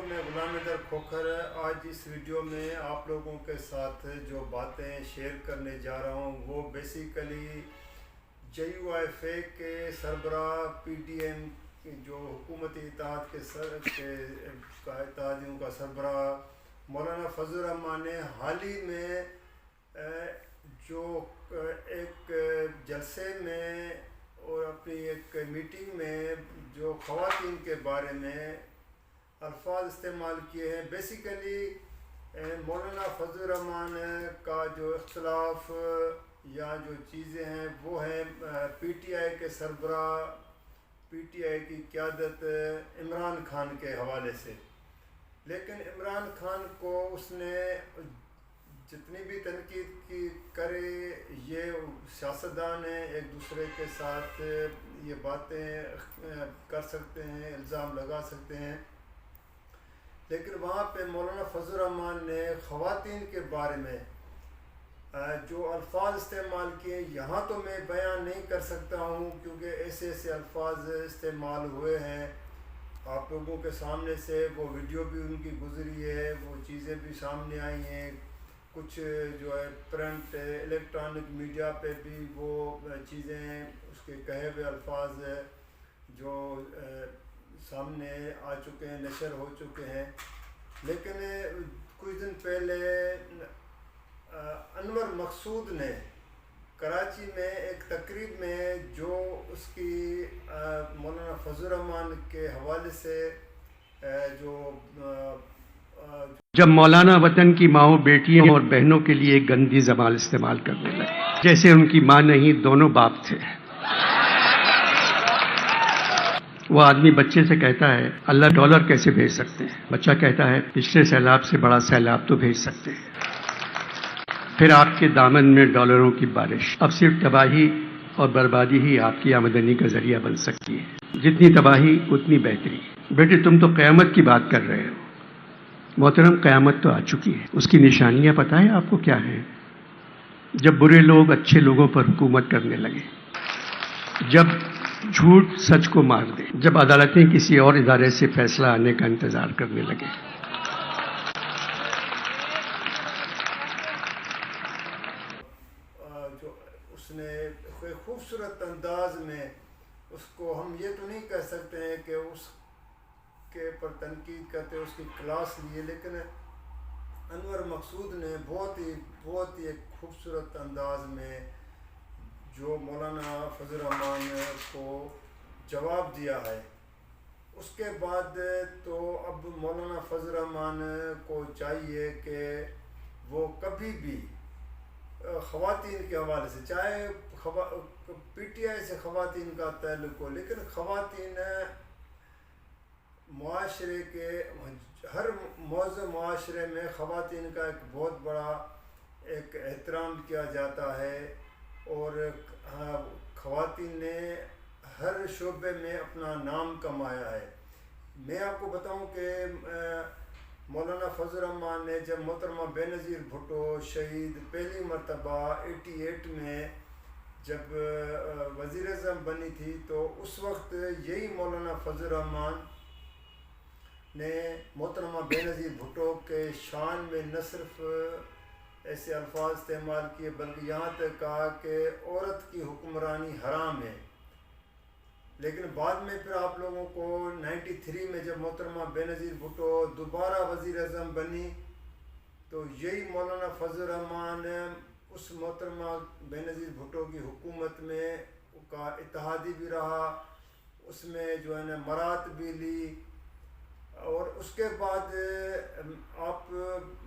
میں غلام حیدر کھوکھر آج اس ویڈیو میں آپ لوگوں کے ساتھ جو باتیں شیئر کرنے جا رہا ہوں وہ basically J U F A کے سربراہ پی ڈی ایم جو حکومتی اتحاد کے اتحادیوں کا سربراہ مولانا فضل الرحمان نے حال ہی میں جو ایک جلسے میں اور اپنی ایک میٹنگ میں جو خواتین کے بارے میں الفاظ استعمال کیے ہیں. بیسیکلی مولانا فضل الرحمان کا جو اختلاف یا جو چیزیں ہیں وہ ہیں پی ٹی آئی کے سربراہ پی ٹی آئی کی قیادت عمران خان کے حوالے سے. لیکن عمران خان کو اس نے جتنی بھی تنقید کی کرے یہ سیاستدان ہیں ایک دوسرے کے ساتھ یہ باتیں کر سکتے ہیں الزام لگا سکتے ہیں. لیکن وہاں پہ مولانا فضل الرحمان نے خواتین کے بارے میں جو الفاظ استعمال کیے یہاں تو میں بیان نہیں کر سکتا ہوں کیونکہ ایسے ایسے الفاظ استعمال ہوئے ہیں آپ لوگوں کے سامنے سے. وہ ویڈیو بھی ان کی گزری ہے, وہ چیزیں بھی سامنے آئی ہیں, کچھ جو ہے پرنٹ الیکٹرانک میڈیا پہ بھی وہ چیزیں اس کے کہے ہوئے الفاظ جو سامنے آ چکے ہیں, نشر ہو چکے ہیں. لیکن کچھ دن پہلے انور مقصود نے کراچی میں ایک تقریب میں جو اس کی مولانا فضل الرحمان کے حوالے سے جب مولانا وطن کی ماؤں بیٹیوں اور بہنوں کے لیے ایک گندی زبان استعمال کرنے لگے جیسے ان کی ماں نہیں دونوں باپ تھے. وہ آدمی بچے سے کہتا ہے اللہ ڈالر کیسے بھیج سکتے ہیں؟ بچہ کہتا ہے پچھلے سیلاب سے بڑا سیلاب تو بھیج سکتے ہیں. پھر آپ کے دامن میں ڈالروں کی بارش. اب صرف تباہی اور بربادی ہی آپ کی آمدنی کا ذریعہ بن سکتی ہے. جتنی تباہی اتنی بہتری. بیٹے تم تو قیامت کی بات کر رہے ہو. محترم قیامت تو آ چکی ہے. اس کی نشانیاں پتہ ہے آپ کو کیا ہیں؟ جب برے لوگ اچھے لوگوں پر حکومت کرنے لگے, جب جھوٹ سچ کو مار دے, جب عدالتیں کسی اور ادارے سے فیصلہ آنے کا انتظار کرنے لگے. جو اس نے خوبصورت انداز میں اس کو ہم یہ تو نہیں کہہ سکتے ہیں کہ اس کے پر تنقید کرتے اس کی کلاس لیے, لیکن انور مقصود نے بہت ہی ایک خوبصورت انداز میں جو مولانا فضل الرحمان کو جواب دیا ہے. اس کے بعد تو اب مولانا فضل الرحمان کو چاہیے کہ وہ کبھی بھی خواتین کے حوالے سے, چاہے پی ٹی آئی سے خواتین کا تعلق ہو, لیکن خواتین معاشرے کے ہر موضوع معاشرے میں خواتین کا ایک بہت بڑا ایک احترام کیا جاتا ہے اور خواتین نے ہر شعبے میں اپنا نام کمایا ہے. میں آپ کو بتاؤں کہ مولانا فضل الرحمان نے جب محترمہ بے نظیر بھٹو شہید پہلی مرتبہ 88 میں جب وزیر اعظم بنی تھی تو اس وقت یہی مولانا فضل الرحمان نے محترمہ بے نظیر بھٹو کے شان میں نہ صرف ایسے الفاظ استعمال کیے بلکہ یہاں تک کہا کہ عورت کی حکمرانی حرام ہے. لیکن بعد میں پھر آپ لوگوں کو 93 میں جب محترمہ بے نظیر بھٹو دوبارہ وزیر اعظم بنی تو یہی مولانا فضل الرحمان اس محترمہ بے نظیر بھٹو کی حکومت میں کا اتحادی بھی رہا, اس میں جو ہے نا مرات بھی لی. اور اس کے بعد آپ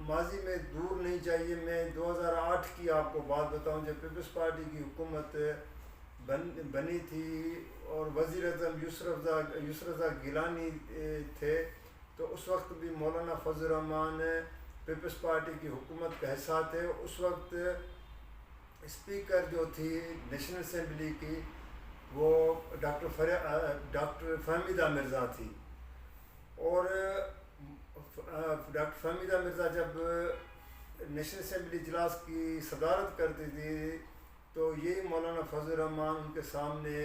ماضی میں دور نہیں جائیے, میں 2008 کی آپ کو بات بتاؤں جب پیپلز پارٹی کی حکومت بنی تھی اور وزیر اعظم یسر رضا گیلانی تھے تو اس وقت بھی مولانا فضل الرحمان پیپلز پارٹی کی حکومت کا حصہ تھے. اس وقت اسپیکر جو تھی نیشنل اسمبلی کی وہ ڈاکٹر فہمیدہ مرزا تھی, اور ڈاکٹر فہمیدہ مرزا جب نیشنل اسمبلی اجلاس کی صدارت کرتی تھی تو یہی مولانا فضل الرحمان ان کے سامنے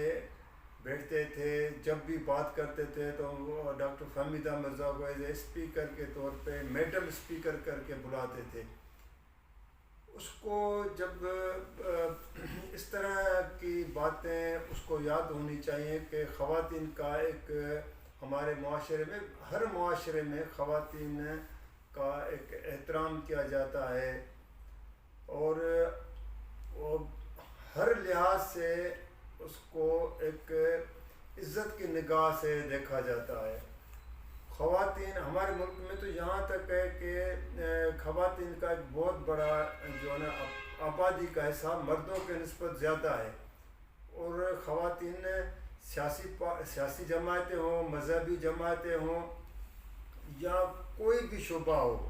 بیٹھتے تھے، جب بھی بات کرتے تھے تو ڈاکٹر فہمیدہ مرزا کو ایز اے اسپیکر کے طور پہ میڈم اسپیکر کر کے بلاتے تھے. اس کو جب اس طرح کی باتیں اس کو یاد ہونی چاہیے کہ خواتین کا ایک ہمارے معاشرے میں، ہر معاشرے میں خواتین کا ایک احترام کیا جاتا ہے اور ہر لحاظ سے اس کو ایک عزت کی نگاہ سے دیکھا جاتا ہے. خواتین ہمارے ملک میں تو یہاں تک ہے کہ خواتین کا ایک بہت بڑا جو ہے نا آبادی کا حصہ مردوں کے نسبت زیادہ ہے، اور خواتین سیاسی جماعتیں ہوں، مذہبی جماعتیں ہوں یا کوئی بھی شعبہ ہو،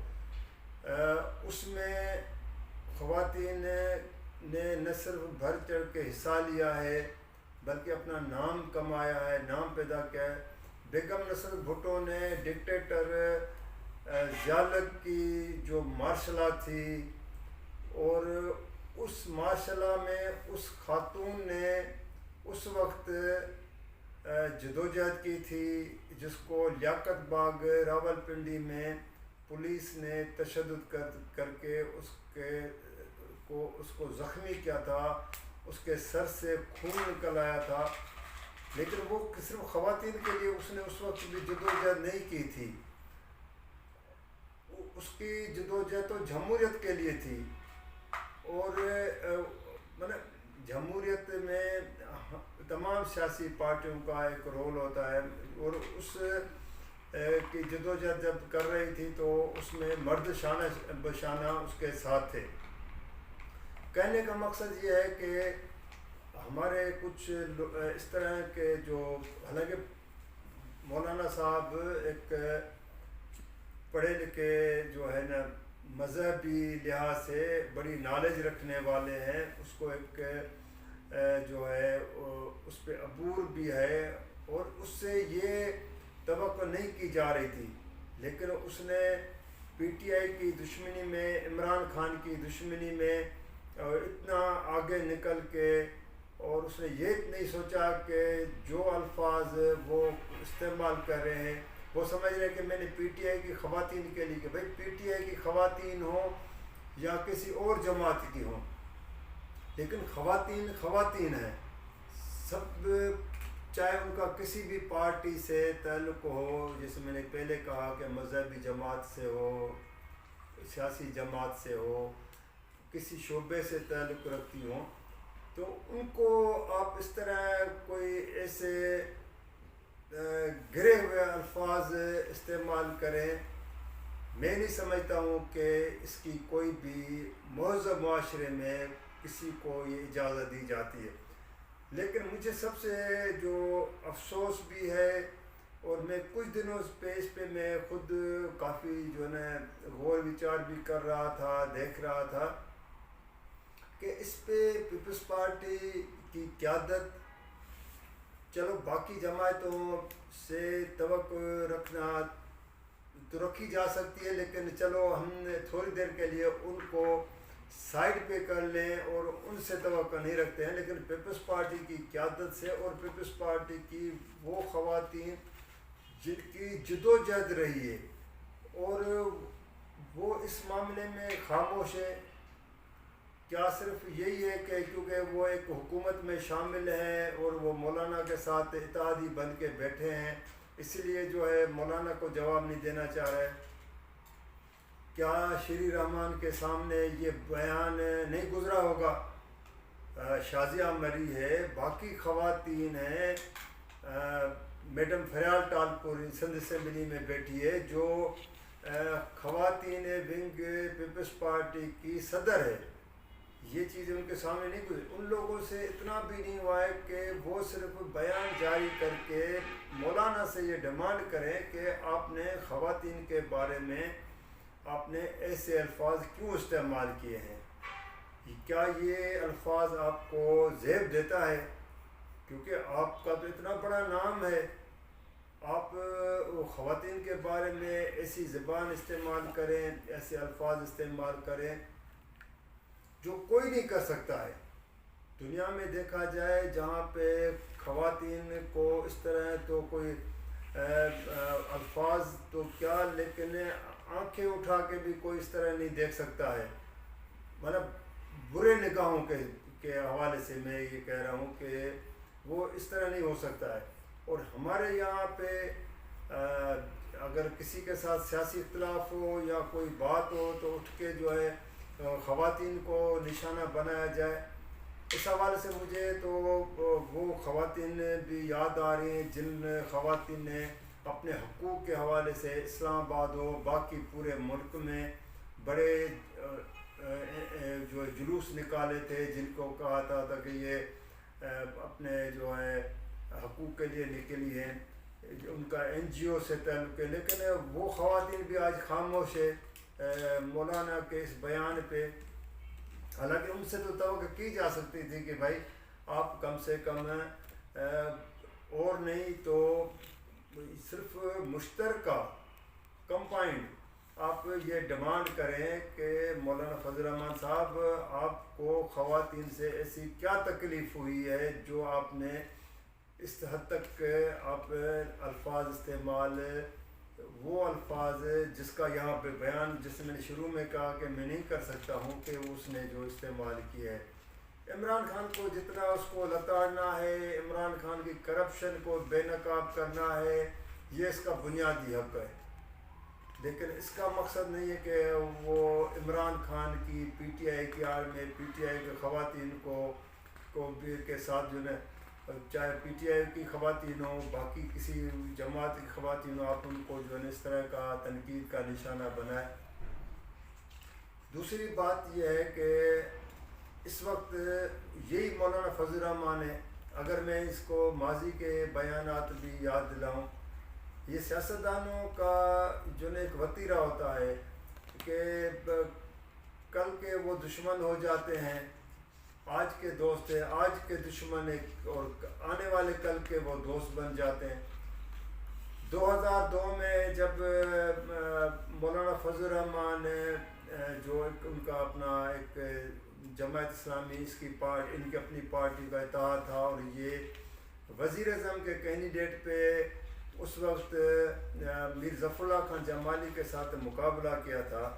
اس میں خواتین نے نہ صرف بڑھ چڑھ کے حصہ لیا ہے بلکہ اپنا نام کمایا ہے، نام پیدا کیا ہے. بیگم نصرت بھٹو نے ڈکٹیٹر ضیاء کی جو مارشلہ تھی، اور اس مارشلہ میں اس خاتون نے اس وقت جدوجہد کی تھی جس کو لیاقت باغ راولپنڈی میں پولیس نے تشدد کر کے اس کو زخمی کیا تھا، اس کے سر سے خون نکل آیا تھا. لیکن وہ صرف خواتین کے لیے اس نے اس وقت بھی جدوجہد نہیں کی تھی، اس کی جدوجہد تو جمہوریت کے لیے تھی. اور جمہوریت میں تمام سیاسی پارٹیوں کا ایک رول ہوتا ہے، اور اس کی جدوجہد جب کر رہی تھی تو اس میں مرد شانہ بشانہ اس کے ساتھ تھے. کہنے کا مقصد یہ ہے کہ ہمارے کچھ اس طرح کے جو، حالانکہ مولانا صاحب ایک پڑھے لکھے جو ہے نا مذہبی لحاظ سے بڑی نالج رکھنے والے ہیں، اس کو ایک جو ہے اس پہ عبور بھی ہے، اور اس سے یہ توقع نہیں کی جا رہی تھی. لیکن اس نے پی ٹی آئی کی دشمنی میں، عمران خان کی دشمنی میں اتنا آگے نکل کے، اور اس نے یہ نہیں سوچا کہ جو الفاظ وہ استعمال کر رہے ہیں، وہ سمجھ رہے ہیں کہ میں نے پی ٹی آئی کی خواتین کے لیے، کہ بھائی پی ٹی آئی کی خواتین ہوں یا کسی اور جماعت کی ہوں، لیکن خواتین ہیں سب، چاہے ان کا کسی بھی پارٹی سے تعلق ہو، جیسے میں نے پہلے کہا کہ مذہبی جماعت سے ہو، سیاسی جماعت سے ہو، کسی شعبے سے تعلق رکھتی ہوں، تو ان کو آپ اس طرح کوئی ایسے گرے ہوئے الفاظ استعمال کریں، میں نہیں سمجھتا ہوں کہ اس کی کوئی بھی مہذب معاشرے میں کسی کو یہ اجازت دی جاتی ہے. لیکن مجھے سب سے جو افسوس بھی ہے، اور میں کچھ دنوں اس پہ میں خود کافی جو ہے نا غور وچار بھی کر رہا تھا، دیکھ رہا تھا کہ اس پہ پیپلز پارٹی کی قیادت، چلو باقی جماعتوں سے توقع رکھنا تو رکھی جا سکتی ہے، لیکن چلو ہم تھوڑی دیر کے لیے ان کو سائڈ پہ کر لیں اور ان سے توقع نہیں رکھتے ہیں. لیکن پیپلز پارٹی کی قیادت سے، اور پیپلز پارٹی کی وہ خواتین جن کی جدوجہد رہی ہے، اور وہ اس معاملے میں خاموش ہے. کیا صرف یہی ہے کہ کیونکہ وہ ایک حکومت میں شامل ہیں اور وہ مولانا کے ساتھ اتحادی بن کے بیٹھے ہیں، اس لیے جو ہے مولانا کو جواب نہیں دینا چاہ رہے؟ کیا شری رحمان کے سامنے یہ بیان نہیں گزرا ہوگا؟ شازیہ مری ہے، باقی خواتین ہیں، میڈم فریال ٹالپور سندھ اسمبلی میں بیٹھی ہے جو خواتین ونگ پیپلز پارٹی کی صدر ہے. یہ چیزیں ان کے سامنے نہیں گزری. ان لوگوں سے اتنا بھی نہیں ہوا ہے کہ وہ صرف بیان جاری کر کے مولانا سے یہ ڈیمانڈ کریں کہ آپ نے خواتین کے بارے میں آپ نے ایسے الفاظ کیوں استعمال کیے ہیں؟ کیا یہ الفاظ آپ کو زیب دیتا ہے؟ کیونکہ آپ کا تو اتنا بڑا نام ہے، آپ خواتین کے بارے میں ایسی زبان استعمال کریں، ایسے الفاظ استعمال کریں جو کوئی نہیں کر سکتا ہے. دنیا میں دیکھا جائے جہاں پہ خواتین کو اس طرح تو کوئی الفاظ تو کیا، لیکن آنکھیں اٹھا کے بھی کوئی اس طرح نہیں دیکھ سکتا ہے، مطلب برے نگاہوں کے حوالے سے میں یہ کہہ رہا ہوں کہ وہ اس طرح نہیں ہو سکتا ہے۔ اور ہمارے یہاں پہ اگر کسی کے ساتھ سیاسی اختلاف ہو یا کوئی بات ہو تو اٹھ کے جو ہے خواتین کو نشانہ بنایا جائے، اس حوالے سے مجھے تو وہ خواتین بھی یاد آ رہی ہیں جن خواتین نے اپنے حقوق کے حوالے سے اسلام آباد ہو باقی پورے ملک میں بڑے جو جلوس نکالے تھے، جن کو کہا تھا کہ یہ اپنے جو ہے حقوق کے لیے نکلی ہیں، ان کا NGO سے تعلق ہے، لیکن وہ خواتین بھی آج خاموش ہے مولانا کے اس بیان پہ، حالانکہ ان سے تو توقع کی جا سکتی تھی کہ بھائی آپ کم سے کم اور نہیں تو صرف مشترکہ کمپائنڈ آپ یہ ڈیمانڈ کریں کہ مولانا فضل الرحمان صاحب آپ کو خواتین سے ایسی کیا تکلیف ہوئی ہے جو آپ نے اس حد تک آپ الفاظ استعمال، وہ الفاظ جس کا یہاں پہ بیان جس میں نے شروع میں کہا کہ میں نہیں کر سکتا ہوں کہ اس نے جو استعمال کیا ہے، عمران خان کو جتنا اس کو لتاڑنا ہے، عمران خان کی کرپشن کو بے نقاب کرنا ہے، یہ اس کا بنیادی حق ہے، لیکن اس کا مقصد نہیں ہے کہ وہ عمران خان کی PTI کی آڑ میں PTI کے خواتین کو کے ساتھ جو ہے، چاہے PTI کی خواتین ہو باقی کسی جماعت کی خواتین ہو، آپ ان کو جو ہے اس طرح کا تنقید کا نشانہ بنائے۔ دوسری بات یہ ہے کہ اس وقت یہی مولانا فضل الرحمان ہے، اگر میں اس کو ماضی کے بیانات بھی یاد دلاؤں، یہ سیاستدانوں کا جو ایک وتیرہ ہوتا ہے کہ کل کے وہ دشمن ہو جاتے ہیں، آج کے دوست ہیں، آج کے دشمن ہیں، اور آنے والے کل کے وہ دوست بن جاتے ہیں۔ 2002 میں جب مولانا فضل الرحمان جو ان کا اپنا ایک جماعت اسلامی اس کی ان کی اپنی پارٹی کا اتحاد تھا، اور یہ وزیر اعظم کے کینڈیڈیٹ پہ اس وقت میر ظفر اللہ خان جمالی کے ساتھ مقابلہ کیا تھا،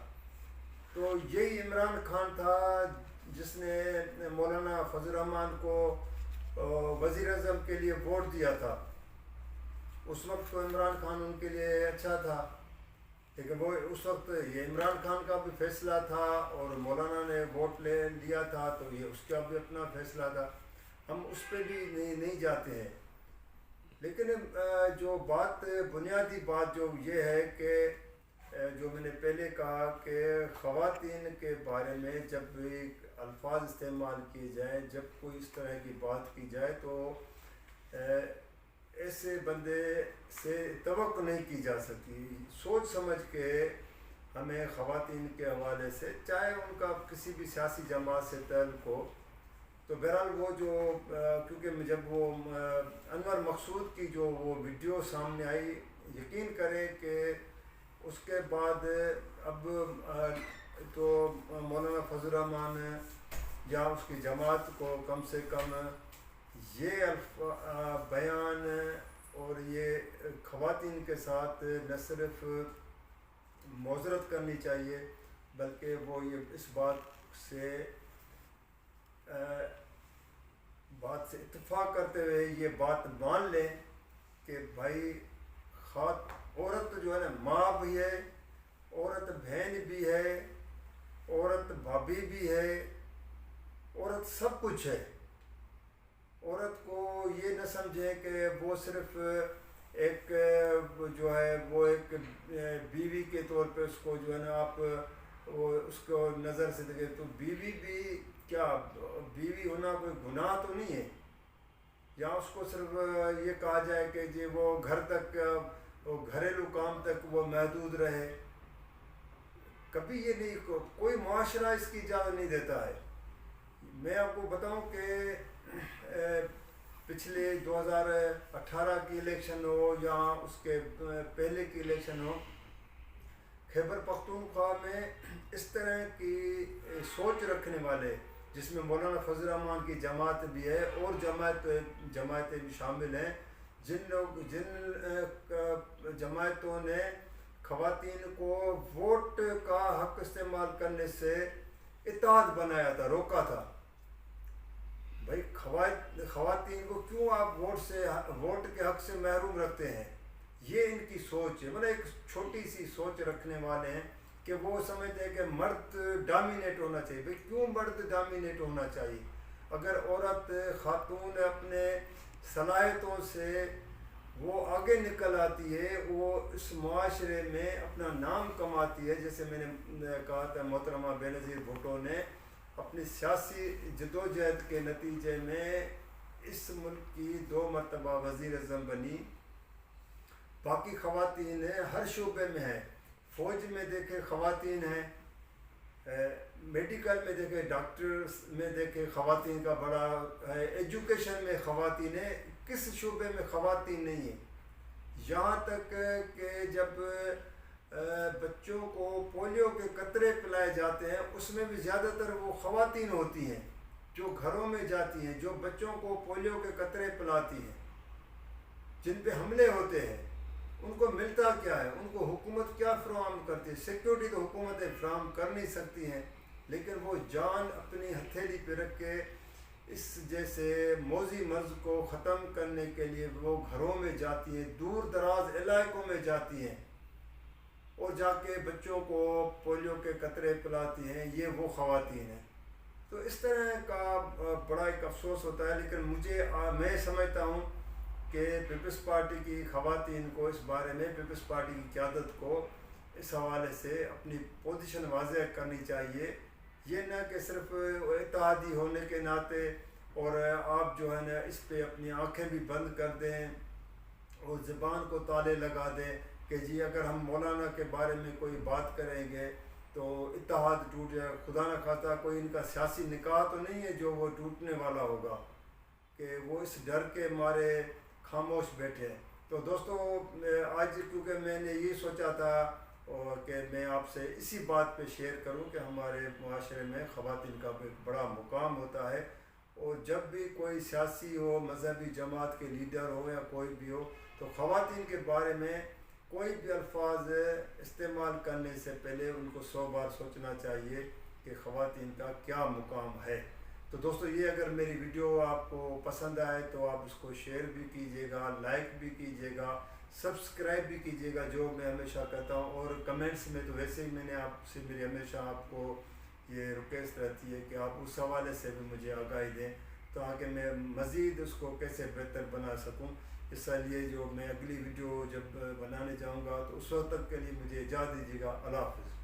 تو یہی عمران خان تھا جس نے مولانا فضل الرحمان کو وزیر اعظم کے لیے ووٹ دیا تھا۔ اس وقت تو عمران خان ان کے لیے اچھا تھا، لیکن وہ اس وقت یہ عمران خان کا بھی فیصلہ تھا اور مولانا نے ووٹ لے لیا تھا تو یہ اس کا بھی اپنا فیصلہ تھا، ہم اس پہ بھی نہیں جاتے ہیں۔ لیکن جو بات بنیادی بات جو یہ ہے کہ جو میں نے پہلے کہا کہ خواتین کے بارے میں جب بھی الفاظ استعمال کیے جائیں، جب کوئی اس طرح کی بات کی جائے تو ایسے بندے سے توقع نہیں کی جا سکتی، سوچ سمجھ کے ہمیں خواتین کے حوالے سے، چاہے ان کا کسی بھی سیاسی جماعت سے تعلق ہو، تو بہرحال وہ جو کیونکہ جب وہ انور مقصود کی جو وہ ویڈیو سامنے آئی، یقین کریں کہ اس کے بعد اب تو مولانا فضل الرحمان یا اس کی جماعت کو کم سے کم یہ بیان اور یہ خواتین کے ساتھ نہ صرف معذرت کرنی چاہیے بلکہ وہ یہ اس بات سے اتفاق کرتے ہوئے یہ بات مان لیں کہ بھائی عورت جو ہے نا ماں بھی ہے، عورت بہن بھی ہے، عورت بھابھی بھی ہے، عورت سب کچھ ہے۔ عورت کو یہ نہ سمجھیں کہ وہ صرف ایک جو ہے وہ ایک بیوی کے طور پہ اس کو جو ہے نا آپ وہ اس کو نظر سے دیکھیں، تو بیوی بھی کیا بیوی ہونا کوئی گناہ تو نہیں ہے، یا اس کو صرف یہ کہا جائے کہ جی وہ گھر تک وہ گھریلو کام تک وہ محدود رہے، کبھی یہ نہیں، کوئی معاشرہ اس کی اجازت نہیں دیتا ہے۔ میں آپ کو بتاؤں کہ پچھلے 2018 کی الیکشن ہو یا اس کے پہلے کی الیکشن ہو، خیبر پختونخوا میں اس طرح کی سوچ رکھنے والے جس میں مولانا فضل الرحمان کی جماعت بھی ہے اور جماعتیں بھی شامل ہیں، جن جماعتوں نے خواتین کو ووٹ کا حق استعمال کرنے سے اتحاد بنایا تھا، روکا تھا۔ بھائی خواتین کو کیوں آپ ووٹ کے حق سے محروم رکھتے ہیں؟ یہ ان کی سوچ ہے، مطلب ایک چھوٹی سی سوچ رکھنے والے ہیں کہ وہ سمجھتے ہیں کہ مرد ڈومینیٹ ہونا چاہیے۔ بھائی کیوں مرد ڈومینیٹ ہونا چاہیے؟ اگر عورت خاتون اپنے صلاحیتوں سے وہ آگے نکل آتی ہے، وہ اس معاشرے میں اپنا نام کماتی ہے، جیسے میں نے کہا تھا محترمہ بینظیر بھٹو نے اپنی سیاسی جدوجہد کے نتیجے میں اس ملک کی 2 مرتبہ وزیر اعظم بنی۔ باقی خواتین ہر شعبے میں ہیں، فوج میں دیکھیں خواتین ہیں، میڈیکل میں دیکھیں، ڈاکٹر میں دیکھیں خواتین کا بڑا ہے، ایجوکیشن میں خواتین ہیں، کس شعبے میں خواتین نہیں ہیں؟ یہاں تک کہ جب بچوں کو پولیو کے قطرے پلائے جاتے ہیں اس میں بھی زیادہ تر وہ خواتین ہوتی ہیں جو گھروں میں جاتی ہیں، جو بچوں کو پولیو کے قطرے پلاتی ہیں، جن پہ حملے ہوتے ہیں۔ ان کو ملتا کیا ہے؟ ان کو حکومت کیا فراہم کرتی ہے؟ سیکیورٹی تو حکومتیں فراہم کر نہیں سکتی ہیں، لیکن وہ جان اپنی ہتھیلی پہ رکھ کے اس جیسے موذی مرض کو ختم کرنے کے لیے وہ گھروں میں جاتی ہیں، دور دراز علاقوں میں جاتی ہیں اور جا کے بچوں کو پولیو کے قطرے پلاتی ہیں۔ یہ وہ خواتین ہیں۔ تو اس طرح کا بڑا ایک افسوس ہوتا ہے، لیکن میں سمجھتا ہوں کہ پیپلز پارٹی کی خواتین کو اس بارے میں، پیپلز پارٹی کی قیادت کو اس حوالے سے اپنی پوزیشن واضح کرنی چاہیے۔ یہ نہ کہ صرف اتحادی ہونے کے ناطے اور آپ جو ہے نا اس پہ اپنی آنکھیں بھی بند کر دیں اور زبان کو تالے لگا دیں کہ جی اگر ہم مولانا کے بارے میں کوئی بات کریں گے تو اتحاد ٹوٹ جائے۔ خدا نہ خواستہ کوئی ان کا سیاسی نکاح تو نہیں ہے جو وہ ٹوٹنے والا ہوگا، کہ وہ اس ڈر کے مارے خاموش بیٹھے۔ تو دوستو آج کیونکہ میں نے یہ سوچا تھا اور کہ میں آپ سے اسی بات پہ شیئر کروں کہ ہمارے معاشرے میں خواتین کا ایک بڑا مقام ہوتا ہے، اور جب بھی کوئی سیاسی ہو، مذہبی جماعت کے لیڈر ہو یا کوئی بھی ہو، تو خواتین کے بارے میں کوئی بھی الفاظ استعمال کرنے سے پہلے ان کو 100 بار سوچنا چاہیے کہ خواتین کا کیا مقام ہے۔ تو دوستو یہ اگر میری ویڈیو آپ کو پسند آئے تو آپ اس کو شیئر بھی کیجیے گا، لائک بھی کیجیے گا، سبسکرائب بھی کیجیے گا، جو میں ہمیشہ کہتا ہوں، اور کمنٹس میں تو ویسے ہی میں نے آپ سے میری ہمیشہ آپ کو یہ ریکویسٹ رہتی ہے کہ آپ اس حوالے سے بھی مجھے آگاہی دیں تاکہ میں مزید اس کو کیسے بہتر بنا سکوں۔ اس لیے جو میں اگلی ویڈیو جب بنانے جاؤں گا تو اس وقت تک کے لیے مجھے اجازت دیجیے گا۔ اللہ حافظ۔